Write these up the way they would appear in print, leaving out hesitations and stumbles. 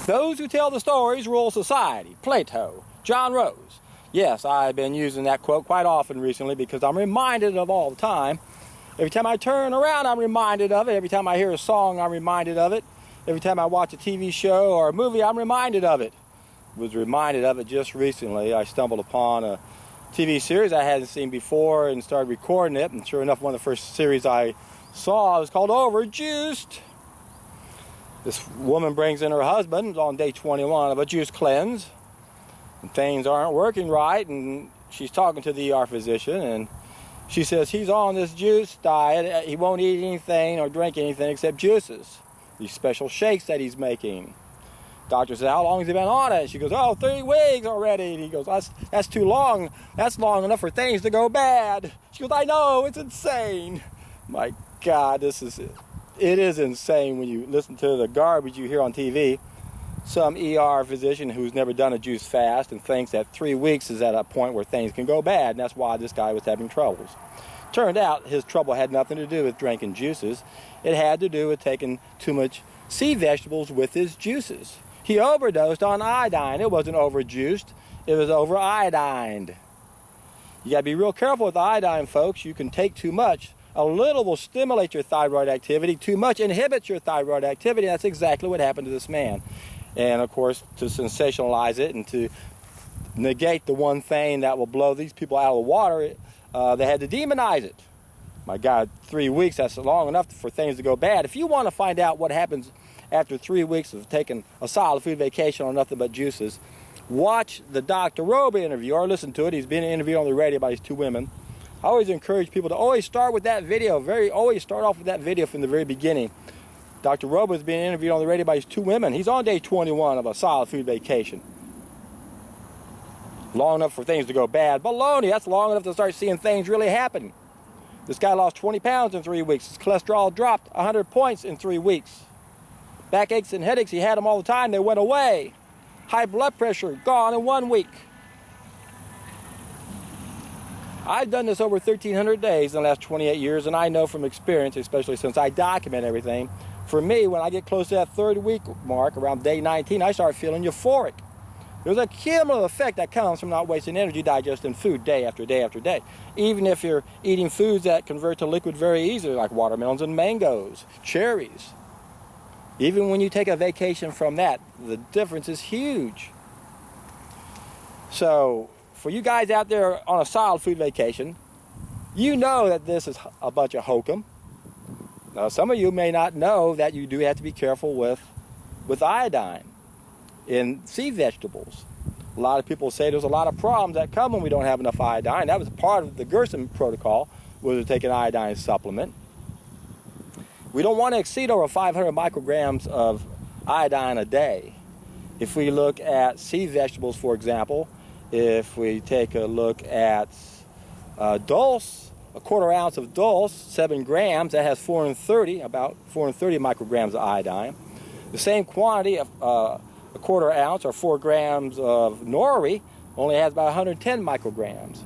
Those who tell the stories rule society. Plato, John Rose. Yes, I've been using that quote quite often recently because I'm reminded of all the time. Every time I turn around, I'm reminded of it. Every time I hear a song, I'm reminded of it. Every time I watch a TV show or a movie, I'm reminded of it. Was reminded of it just recently. I stumbled upon a TV series I hadn't seen before and started recording it. And sure enough, one of the first series I saw was called Overjuiced. This woman brings in her husband on day 21 of a juice cleanse. And things aren't working right, and she's talking to the ER physician, and she says he's on this juice diet. He won't eat anything or drink anything except juices. These special shakes that he's making. Doctor says, how long has he been on it? She goes, oh, 3 weeks already. And he goes, that's too long. That's long enough for things to go bad. She goes, I know, it's insane. My God, it is insane when you listen to the garbage you hear on TV. Some ER physician who's never done a juice fast and thinks that 3 weeks is at a point where things can go bad, and that's why this guy was having troubles. Turned out his trouble had nothing to do with drinking juices. It had to do with taking too much sea vegetables with his juices. He overdosed on iodine. It wasn't overjuiced, it was over iodined. You got to be real careful with iodine, folks. You can take too much. A little will stimulate your thyroid activity. Too much inhibits your thyroid activity. That's exactly what happened to this man. And of course, to sensationalize it and to negate the one thing that will blow these people out of the water, they had to demonize it. My God, 3 weeks, that's long enough for things to go bad. If you want to find out what happens after 3 weeks of taking a solid food vacation on nothing but juices, watch the Dr. Roba interview or listen to it. He's been interviewed on the radio by these 2 women. I always encourage people to always start with that video. Always start off with that video from the very beginning. Dr. Roba is being interviewed on the radio by these 2 women. He's on day 21 of a solid food vacation. Long enough for things to go bad. Baloney, that's long enough to start seeing things really happen. This guy lost 20 pounds in 3 weeks. His cholesterol dropped 100 points in 3 weeks. Backaches and headaches, he had them all the time. They went away. High blood pressure, gone in 1 week. I've done this over 1,300 days in the last 28 years, and I know from experience, especially since I document everything, for me, when I get close to that 3rd week mark, around day 19, I start feeling euphoric. There's a cumulative effect that comes from not wasting energy digesting food day after day after day. Even if you're eating foods that convert to liquid very easily, like watermelons and mangoes, cherries. Even when you take a vacation from that, the difference is huge. So, for you guys out there on a solid food vacation, you know that this is a bunch of hokum. Now, some of you may not know that you do have to be careful with iodine in sea vegetables. A lot of people say there's a lot of problems that come when we don't have enough iodine. That was part of the Gerson protocol, was to take an iodine supplement. We don't want to exceed over 500 micrograms of iodine a day. If we look at sea vegetables, for example, if we take a look at dulse, a 1/4 ounce of dulse, 7 grams, that has about 430 micrograms of iodine. The same quantity of a 1/4 ounce or 4 grams of nori only has about 110 micrograms.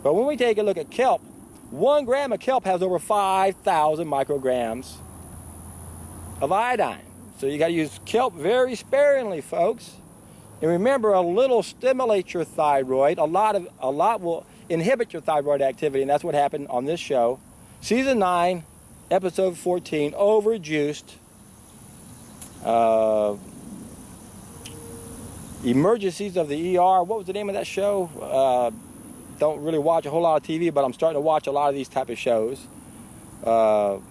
But when we take a look at kelp, 1 gram of kelp has over 5,000 micrograms of iodine. So you got to use kelp very sparingly, folks. And remember, a little stimulates your thyroid. A lot will inhibit your thyroid activity, and that's what happened on this show. Season 9, episode 14, Overjuiced. Emergencies of the ER. What was the name of that show? Don't really watch a whole lot of TV, but I'm starting to watch a lot of these type of shows.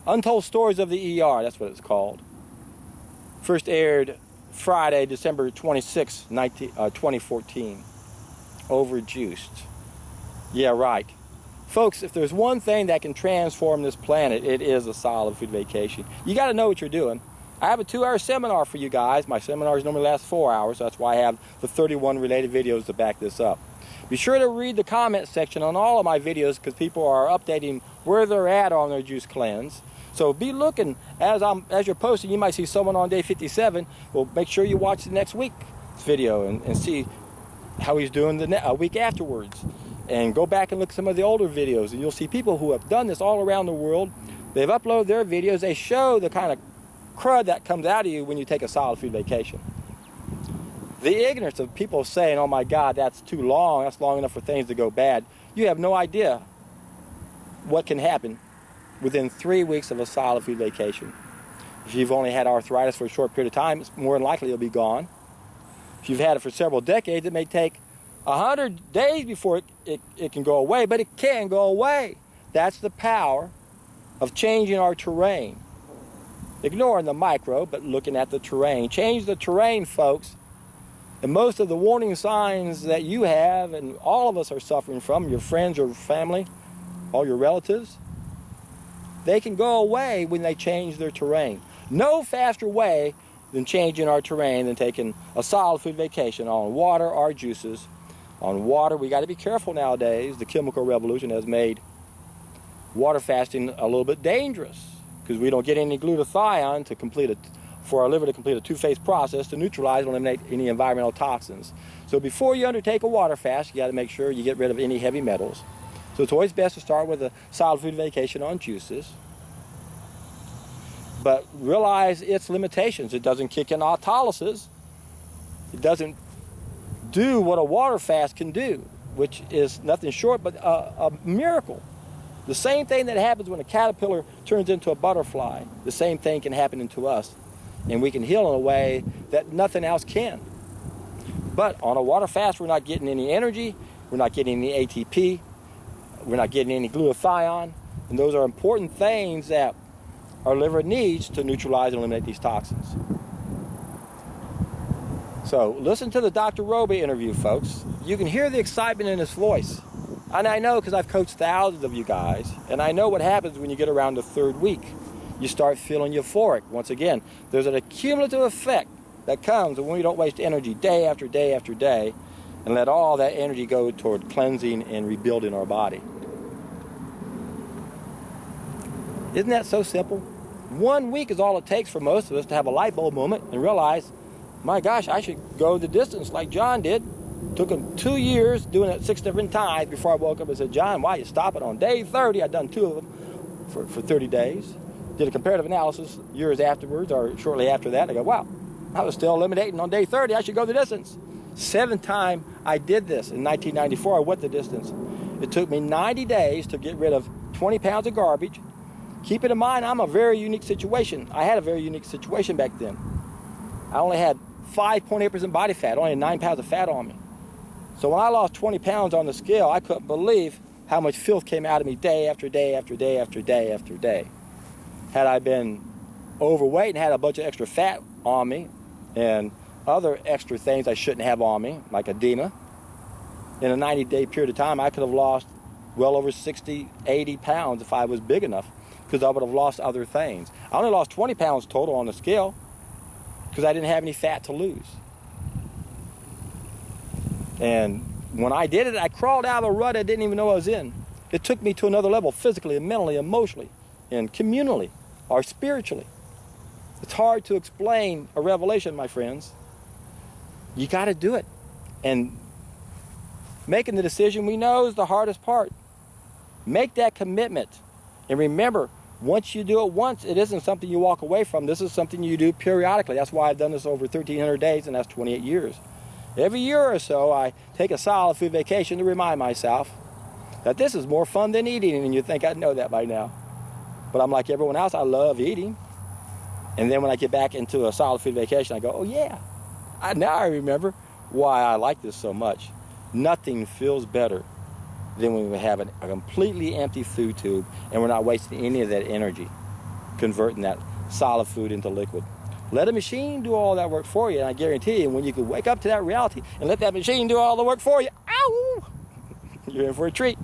Untold Stories of the ER, that's what it's called. First aired Friday, December 26, 2014. Overjuiced. Yeah, right. Folks, if there's one thing that can transform this planet, it is a solid food vacation. You got to know what you're doing. I have a 2-hour seminar for you guys. My seminars normally last 4 hours. So that's why I have the 31 related videos to back this up. Be sure to read the comment section on all of my videos because people are updating where they're at on their juice cleanse. So be looking as you're posting. You might see someone on day 57. Well, make sure you watch the next week's video and see how he's doing a week afterwards. And go back and look at some of the older videos, and you'll see people who have done this all around the world. They've uploaded their videos. They show the kind of crud that comes out of you when you take a solid food vacation. The ignorance of people saying, oh my God, that's too long, that's long enough for things to go bad. You have no idea what can happen within 3 weeks of a solid food vacation. If you've only had arthritis for a short period of time, it's more than likely it'll be gone. If you've had it for several decades, it may take 100 days before it can go away, but it can go away. That's the power of changing our terrain. Ignoring the micro, but looking at the terrain. Change the terrain, folks. And most of the warning signs that you have and all of us are suffering from, your friends, your family, all your relatives, they can go away when they change their terrain. No faster way than changing our terrain than taking a solid food vacation on water or juices. On water, we got to be careful nowadays. The chemical revolution has made water fasting a little bit dangerous because we don't get any glutathione to complete it, for our liver to complete a two-phase process to neutralize and eliminate any environmental toxins. So before you undertake a water fast, you got to make sure you get rid of any heavy metals. So it's always best to start with a solid food vacation on juices. But realize its limitations. It doesn't kick in autolysis. It doesn't do what a water fast can do, which is nothing short but a miracle. The same thing that happens when a caterpillar turns into a butterfly, the same thing can happen to us. And we can heal in a way that nothing else can. But on a water fast, we're not getting any energy, we're not getting any ATP, we're not getting any glutathione, and those are important things that our liver needs to neutralize and eliminate these toxins. So listen to the Dr. Roba interview, folks. You can hear the excitement in his voice. And I know because I've coached thousands of you guys, and I know what happens when you get around the third week. You start feeling euphoric. Once again, there's an accumulative effect that comes when we don't waste energy day after day after day and let all that energy go toward cleansing and rebuilding our body. Isn't that so simple? 1 week is all it takes for most of us to have a light bulb moment and realize, my gosh, I should go the distance like John did. Took him 2 years doing it 6 different times before I woke up and said, John, why you stop it on day 30? I'd done 2 of them for 30 days. Did a comparative analysis years afterwards or shortly after that. I go, wow, I was still eliminating on day 30. I should go the distance. 7th time I did this. In 1994, I went the distance. It took me 90 days to get rid of 20 pounds of garbage. Keep it in mind, I'm a very unique situation. I had a very unique situation back then. I only had 5.8% body fat, only 9 pounds of fat on me. So when I lost 20 pounds on the scale, I couldn't believe how much filth came out of me day after day after day after day after day. Had I been overweight and had a bunch of extra fat on me and other extra things I shouldn't have on me, like edema, in a 90-day period of time, I could have lost well over 60, 80 pounds if I was big enough, because I would have lost other things. I only lost 20 pounds total on the scale because I didn't have any fat to lose. And when I did it, I crawled out of a rut I didn't even know I was in. It took me to another level physically and mentally, emotionally, and communally, or spiritually. It's hard to explain a revelation, my friends. You got to do it. And making the decision, we know, is the hardest part. Make that commitment. And remember, once you do it once, it isn't something you walk away from. This is something you do periodically. That's why I've done this over 1,300 days, and that's 28 years. Every year or so, I take a solid food vacation to remind myself that this is more fun than eating, and you think I'd know that by now. But I'm like everyone else, I love eating. And then when I get back into a solid food vacation, I go, oh yeah, now I remember why I like this so much. Nothing feels better than when we have a completely empty food tube and we're not wasting any of that energy converting that solid food into liquid. Let a machine do all that work for you, and I guarantee you, when you can wake up to that reality and let that machine do all the work for you, ow, you're in for a treat.